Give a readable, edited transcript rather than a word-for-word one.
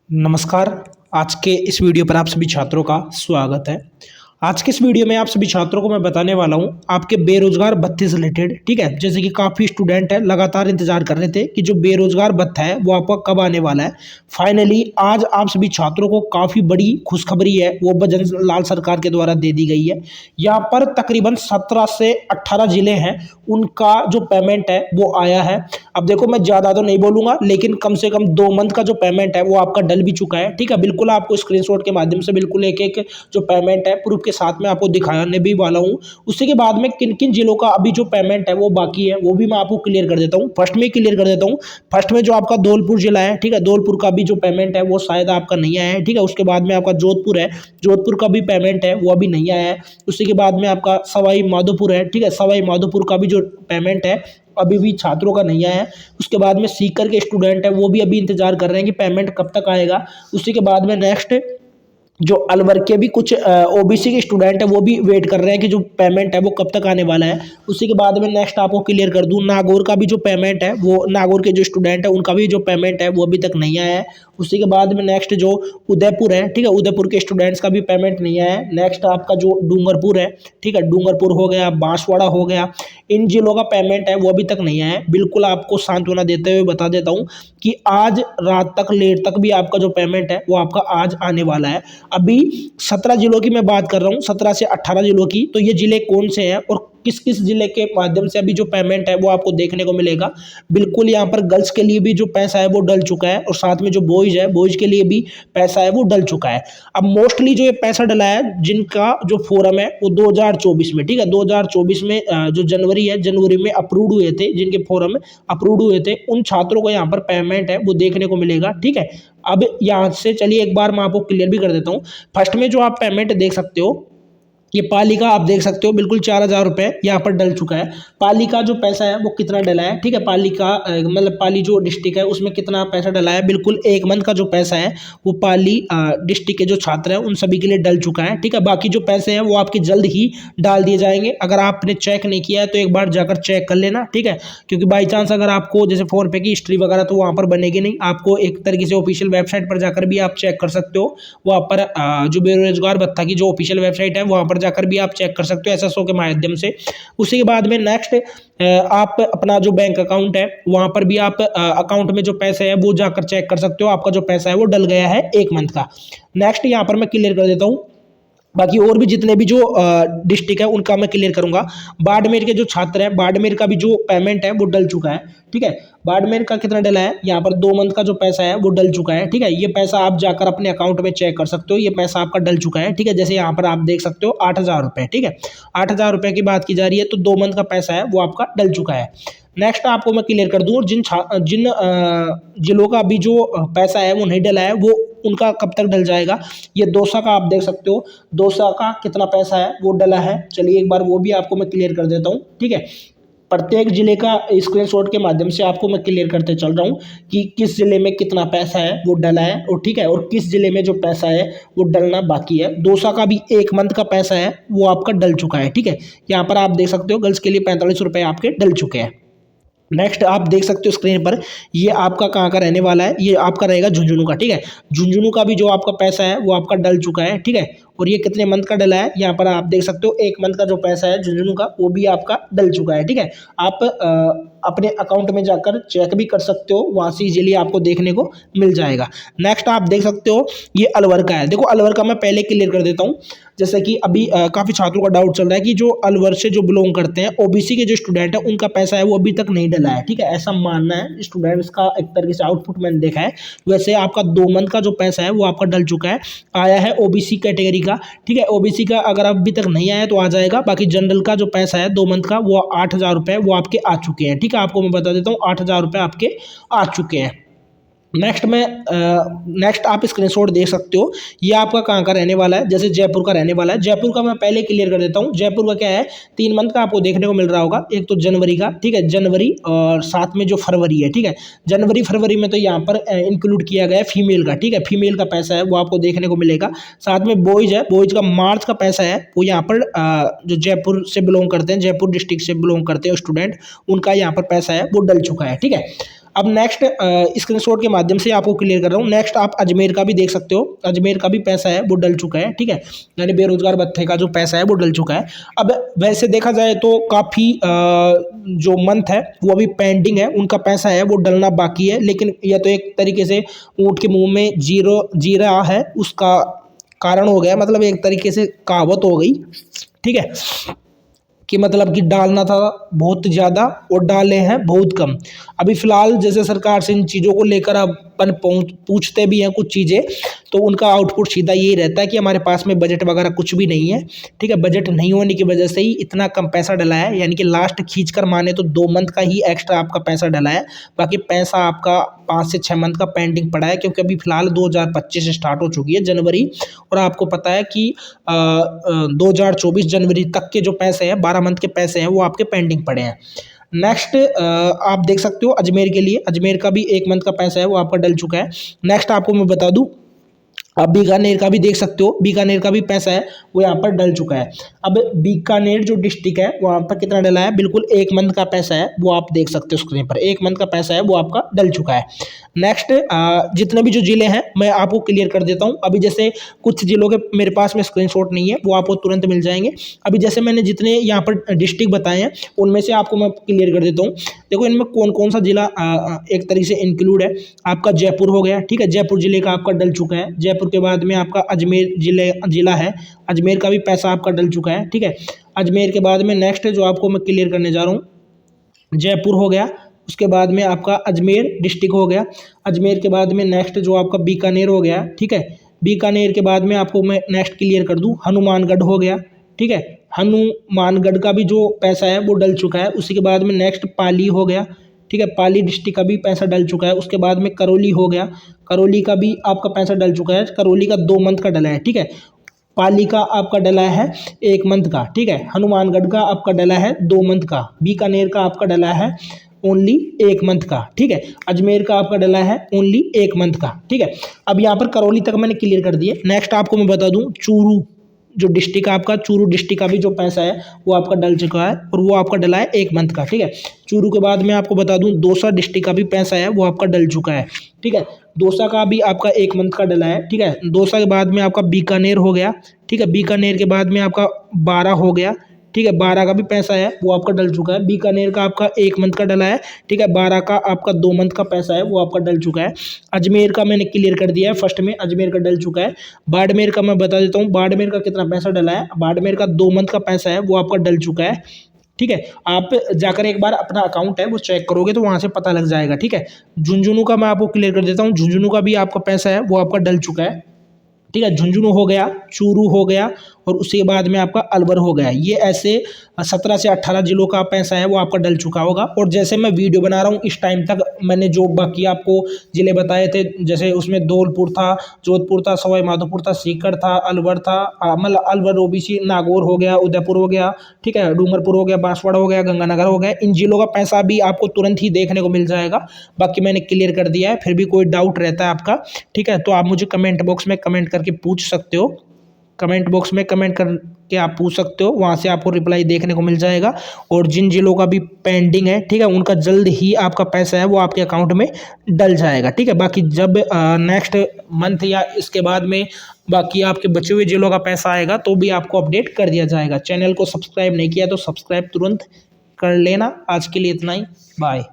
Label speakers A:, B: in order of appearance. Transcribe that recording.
A: नमस्कार। आज के इस वीडियो पर आप सभी छात्रों का स्वागत है। आज के इस वीडियो में आप सभी छात्रों को मैं बताने वाला हूं आपके बेरोजगार भत्ते से रिलेटेड। ठीक है, जैसे कि काफ़ी स्टूडेंट है लगातार इंतजार कर रहे थे कि जो बेरोजगार भत्ता है वो आपका कब आने वाला है। फाइनली आज आप सभी छात्रों को काफ़ी बड़ी खुशखबरी है वो भजन लाल सरकार के द्वारा दे दी गई है। यहाँ पर तकरीबन 17 से 18 जिले हैं, उनका जो पेमेंट है वो आया है। अब देखो, मैं ज़्यादा तो नहीं बोलूंगा, लेकिन कम से कम 2 मंथ का जो पेमेंट है वो आपका डल भी चुका है। ठीक है, बिल्कुल आपको स्क्रीनशॉट के माध्यम से बिल्कुल एक एक जो पेमेंट है प्रूफ के साथ में आपको दिखाने भी वाला हूँ। उसी के बाद में किन किन जिलों का अभी जो पेमेंट है वो बाकी है वो भी मैं आपको क्लियर कर देता हूँ। फर्स्ट में क्लियर कर देता हूँ। फर्स्ट में जो आपका धौलपुर जिला है, ठीक है, धौलपुर का भी जो पेमेंट है वो शायद आपका नहीं आया है। ठीक है, उसके बाद में आपका जोधपुर है, जोधपुर का भी पेमेंट है वो अभी नहीं आया है। उसी के बाद में आपका सवाई माधोपुर है। ठीक है, सवाई माधोपुर का भी जो पेमेंट है अभी भी छात्रों का नहीं आया है। उसके बाद में सीकर के स्टूडेंट है वो भी अभी इंतजार कर रहे हैं कि पेमेंट कब तक आएगा। उसी के बाद में नेक्स्ट जो अलवर के भी कुछ ओबीसी के स्टूडेंट है वो भी वेट कर रहे हैं कि जो पेमेंट है वो कब तक आने वाला है। उसी के बाद में नेक्स्ट आपको क्लियर कर दूं, नागौर का भी जो पेमेंट है वो नागौर के जो स्टूडेंट है उनका भी जो पेमेंट है वो अभी तक नहीं आया है। उसी के बाद में नेक्स्ट जो उदयपुर है, ठीक है, उदयपुर के स्टूडेंट्स का भी पेमेंट नहीं आया है। नेक्स्ट आपका जो डूंगरपुर है, ठीक है, डूंगरपुर हो गया, बांसवाड़ा हो गया, इन जिलों का पेमेंट है वो अभी तक नहीं आया है। बिल्कुल आपको सांत्वना देते हुए बता देता हूँ कि आज रात तक लेट तक भी आपका जो पेमेंट है वो आपका आज आने वाला है। अभी 17 जिलों की मैं बात कर रहा हूँ, 17 से 18 जिलों की। तो ये जिले कौन से हैं और किस किस जिले के माध्यम से अभी जो पेमेंट है वो आपको देखने को मिलेगा। बिल्कुल यहाँ पर गर्ल्स के लिए भी जो पैसा है वो डल चुका है और साथ में जो बॉयज है, बॉयज के लिए भी पैसा है वो डल चुका है। अब मोस्टली जो ये पैसा डला है जिनका जो फोरम है वो 2024 में, ठीक है, 2024 में जो जनवरी है, जनवरी में अप्रूव हुए थे, जिनके फोरम अप्रूव हुए थे उन छात्रों को यहाँ पर पेमेंट है वो देखने को मिलेगा। ठीक है, अब यहाँ से चलिए एक बार मैं आपको क्लियर भी कर देता हूँ। फर्स्ट में जो आप पेमेंट देख सकते हो, ये पाली का आप देख सकते हो बिल्कुल 4,000 रुपये यहाँ पर डल चुका है। पाली का जो पैसा है वो कितना डला है, ठीक है, पाली का मतलब पाली जो डिस्ट्रिक्ट है उसमें कितना पैसा डला है, बिल्कुल 1 मंथ का जो पैसा है वो पाली डिस्ट्रिक्ट के जो छात्र हैं उन सभी के लिए डल चुका है। ठीक है, बाकी जो पैसे हैं वो आपके जल्द ही डाल दिए जाएंगे। अगर आपने चेक नहीं किया है तो एक बार जाकर चेक कर लेना, ठीक है, क्योंकि बाई चांस अगर आपको जैसे फ़ोन पे की हिस्ट्री वगैरह तो वहाँ पर बनेगी नहीं, आपको एक तरीके से ऑफिशियल वेबसाइट पर जाकर भी आप चेक कर सकते हो। वहाँ पर जो बेरोजगार भत्ता की जो ऑफिशियल वेबसाइट है वहाँ पर जाकर भी आप चेक कर सकते हो एसएसओ के माध्यम से। उसी के बाद में नेक्स्ट आप अपना जो बैंक अकाउंट है वहां पर भी आप अकाउंट में जो पैसे है वो जाकर चेक कर सकते हो, आपका जो पैसा है वो डल गया है 1 मंथ का। नेक्स्ट यहाँ पर मैं क्लियर कर देता हूँ, बाकी और भी जितने भी जो डिस्ट्रिक्ट है उनका मैं क्लियर करूंगा। बाड़मेर के जो छात्र हैं, बाड़मेर का भी जो पेमेंट है वो डल चुका है। ठीक है, बाड़मेर का कितना डला है, यहाँ पर 2 मंथ का जो पैसा है वो डल चुका है। ठीक है, ये पैसा आप जाकर अपने अकाउंट में चेक कर सकते हो, ये पैसा आपका डल चुका है। ठीक है, जैसे यहाँ पर आप देख सकते हो 8,000 रुपये, ठीक है, 8,000 रुपये की बात की जा रही है तो 2 मंथ का पैसा है वो आपका डल चुका है। नेक्स्ट आपको मैं क्लियर कर दूँ, जिन जिलों का अभी जो पैसा है वो नहीं डला है वो उनका कब तक डल जाएगा। ये दौसा का आप देख सकते हो, दौसा का कितना पैसा है वो डला है, चलिए एक बार वो भी आपको मैं क्लियर कर देता हूँ। ठीक है, प्रत्येक जिले का स्क्रीनशॉट के माध्यम से आपको मैं क्लियर करते चल रहा हूँ कि किस जिले में कितना पैसा है वो डला है और ठीक है, और किस जिले में जो पैसा है वो डलना बाकी है। दौसा का भी 1 मंथ का पैसा है वो आपका डल चुका है। ठीक है, यहाँ पर आप देख सकते हो गर्ल्स के लिए 45 रुपये आपके डल चुके हैं। नेक्स्ट आप देख सकते हो स्क्रीन पर, ये आपका कहाँ का रहने वाला है, ये आपका रहेगा झुंझुनू का। ठीक है, झुंझुनू का भी जो आपका पैसा है वो आपका डल चुका है। ठीक है, और ये कितने मंथ का डला है यहाँ पर आप देख सकते हो, 1 मंथ का जो पैसा है झुंझुनू का वो भी आपका डल चुका है। ठीक है, आप अपने अकाउंट में जाकर चेक भी कर सकते हो, वहाँ से इजीली आपको देखने को मिल जाएगा। नेक्स्ट आप देख सकते हो ये अलवर का है। देखो अलवर का मैं पहले क्लियर कर देता हूँ, जैसे कि अभी काफ़ी छात्रों का डाउट चल रहा है कि जो अलवर से जो बिलोंग करते हैं ओबीसी के जो स्टूडेंट है उनका पैसा है वो अभी तक नहीं डला है। ठीक है, ऐसा मानना है स्टूडेंट्स का, एक तरीके से आउटपुट मैंने देखा है। वैसे आपका 2 मंथ का जो पैसा है वो आपका डल चुका है, आया है ओबीसी कैटेगरी का। ठीक है, ओबीसी का अगर अभी तक नहीं आया तो आ जाएगा। बाकी जनरल का जो पैसा है 2 मंथ का वो 8,000 रुपये वो आपके आ चुके हैं। ठीक है, आपको मैं बता देता हूँ 8,000 रुपये आपके आ चुके हैं। नेक्स्ट आप स्क्रीनशॉट देख सकते हो, ये आपका कहाँ का रहने वाला है, जैसे जयपुर का रहने वाला है। जयपुर का मैं पहले क्लियर कर देता हूँ, जयपुर का क्या है, 3 मंथ का आपको देखने को मिल रहा होगा। एक तो जनवरी का, ठीक है, जनवरी और साथ में जो फरवरी है। ठीक है, जनवरी फरवरी में तो यहाँ पर इंक्लूड किया गया है फीमेल का। ठीक है, फीमेल का पैसा है वो आपको देखने को मिलेगा। साथ में बॉयज है, बॉयज का मार्च का पैसा है वो यहाँ पर जो जयपुर से बिलोंग करते हैं, जयपुर डिस्ट्रिक्ट से बिलोंग करते हैं स्टूडेंट, उनका यहाँ पर पैसा है वो डल चुका है। ठीक है, अब नेक्स्ट स्क्रीनशॉट के माध्यम से आपको क्लियर कर रहा हूँ। नेक्स्ट आप अजमेर का भी देख सकते हो, अजमेर का भी पैसा है वो डल चुका है, ठीक है, यानी बेरोजगार भत्ते का जो पैसा है वो डल चुका है। अब वैसे देखा जाए तो काफ़ी जो मंथ है वो अभी पेंडिंग है, उनका पैसा है वो डलना बाकी है, लेकिन यह तो एक तरीके से ऊँट के मुंह में जीरा है उसका कारण हो गया, मतलब एक तरीके से कहावत हो गई, ठीक है, कि मतलब कि डालना था बहुत ज़्यादा और डाले हैं बहुत कम। अभी फ़िलहाल जैसे सरकार से इन चीज़ों को लेकर अपन पूछते भी हैं कुछ चीज़ें, तो उनका आउटपुट सीधा यही रहता है कि हमारे पास में बजट वगैरह कुछ भी नहीं है, ठीक है। बजट नहीं होने की वजह से ही इतना कम पैसा डला है, यानी कि लास्ट खींच कर माने तो 2 मंथ का ही एक्स्ट्रा आपका पैसा डला है, बाकी पैसा आपका 5 से 6 मंथ का पेंडिंग पड़ा है, क्योंकि अभी फ़िलहाल 2025 स्टार्ट हो चुकी है जनवरी, और आपको पता है कि 2024 जनवरी तक के जो पैसे हैं 12 मंथ के पैसे हैं वो आपके पेंडिंग पड़े हैं। नेक्स्ट आप देख सकते हो अजमेर के लिए, अजमेर का भी 1 मंथ का पैसा है वो आपका डल चुका है। नेक्स्ट आपको मैं बता दूं, आप बीकानेर का भी देख सकते हो, बीकानेर का भी पैसा है वो यहाँ पर डल चुका है। अब बीकानेर जो डिस्ट्रिक्ट है वहाँ पर कितना डला है, बिल्कुल 1 मंथ का पैसा है वो आप देख सकते हो स्क्रीन पर, 1 मंथ का पैसा है वो आपका डल चुका है। नेक्स्ट जितने भी जो जिले हैं मैं आपको क्लियर कर देता हूँ। अभी जैसे कुछ जिलों के मेरे पास में स्क्रीनशॉट नहीं है, वो आपको तुरंत मिल जाएंगे। अभी जैसे मैंने जितने यहाँ पर डिस्ट्रिक्ट बताए हैं उनमें से आपको मैं क्लियर कर देता हूँ। देखो इनमें कौन कौन सा जिला एक तरीके से इंक्लूड है। आपका जयपुर हो गया, ठीक है, जयपुर जिले का आपका डल चुका है। जयपुर के बाद में आपका अजमेर जिला है, अजमेर का भी पैसा आपका डल चुका है, ठीक है। अजमेर के बाद में नेक्स्ट जो आपको मैं क्लियर करने जा रहा हूँ, जयपुर हो गया, उसके बाद में आपका अजमेर डिस्ट्रिक्ट हो गया। अजमेर के बाद में नेक्स्ट जो आपका बीकानेर हो गया, ठीक है। बीकानेर के बाद में आपको मैं नेक्स्ट क्लियर कर दूं, हनुमानगढ़ हो गया, ठीक है। हनुमानगढ़ का भी जो पैसा है वो डल चुका है। उसी के बाद में नेक्स्ट पाली हो गया, ठीक है, पाली डिस्ट्रिक्ट का भी पैसा डल चुका है। उसके बाद में करौली हो गया, करौली का भी आपका पैसा डल चुका है, करौली का 2 मंथ का डला है, ठीक है। पाली का आपका डला है 1 मंथ का, ठीक है। हनुमानगढ़ का आपका डला है 2 मंथ का। बीकानेर का आपका डला है ओनली 1 मंथ का, ठीक है। अजमेर का आपका डला है ओनली 1 मंथ का, ठीक है। अब यहाँ पर करौली तक मैंने क्लियर कर दिए। नेक्स्ट आपको मैं बता दूं, चूरू जो डिस्ट्रिक्ट आपका, चूरू डिस्ट्रिक्ट का भी जो पैसा है वो आपका डल चुका है, और वो आपका डला है 1 मंथ का, ठीक है। चूरू के बाद में आपको बता दूं, दौसा डिस्ट्रिक्ट का भी पैसा है वो आपका डल चुका है, ठीक है। दौसा का भी आपका 1 मंथ का डला है, ठीक है। दौसा के बाद में आपका बीकानेर हो गया, ठीक है। बीकानेर के बाद में आपका 12 हो गया, ठीक है। 12 का भी पैसा है वो आपका डल चुका है। बीकानेर का आपका 1 मंथ का डला है, ठीक है। 12 का आपका 2 मंथ का पैसा है वो आपका डल चुका है। अजमेर का मैंने क्लियर कर दिया है, फर्स्ट में अजमेर का डल चुका है। बाड़मेर का मैं बता देता हूँ, बाड़मेर का कितना पैसा डला है। बाड़मेर का 2 मंथ का पैसा है वो आपका डल चुका है, ठीक है। आप जाकर एक बार अपना अकाउंट है वो चेक करोगे तो वहाँ से पता लग जाएगा, ठीक है। झुंझुनू का मैं आपको क्लियर कर देता हूँ, झुंझुनू का भी आपका पैसा है वो आपका डल चुका है, ठीक है। झुंझुनू हो गया, चूरू हो गया, और उसके बाद में आपका अलवर हो गया। ये ऐसे 17 से 18 जिलों का पैसा है वो आपका डल चुका होगा। और जैसे मैं वीडियो बना रहा हूँ इस टाइम तक मैंने जो बाकी आपको जिले बताए थे, जैसे उसमें धौलपुर था, जोधपुर था, सवाई माधोपुर था, सीकर था, अलवर था, मतलब अलवर ओबीसी, नागौर हो गया, उदयपुर हो गया, ठीक है, डूंगरपुर हो गया, बांसवाड़ा हो गया, गंगानगर हो गया। इन जिलों का पैसा भी आपको तुरंत ही देखने को मिल जाएगा। बाकी मैंने क्लियर कर दिया है, फिर भी कोई डाउट रहता है आपका, ठीक है, तो आप मुझे कमेंट बॉक्स में कमेंट करके पूछ सकते हो। कमेंट बॉक्स में कमेंट करके आप पूछ सकते हो, वहाँ से आपको रिप्लाई देखने को मिल जाएगा। और जिन जिलों का भी पेंडिंग है, ठीक है, उनका जल्द ही आपका पैसा है वो आपके अकाउंट में डल जाएगा, ठीक है। बाकी जब नेक्स्ट मंथ या इसके बाद में बाकी आपके बचे हुए जिलों का पैसा आएगा तो भी आपको अपडेट कर दिया जाएगा। चैनल को सब्सक्राइब नहीं किया तो सब्सक्राइब तुरंत कर लेना। आज के लिए इतना ही, बाय।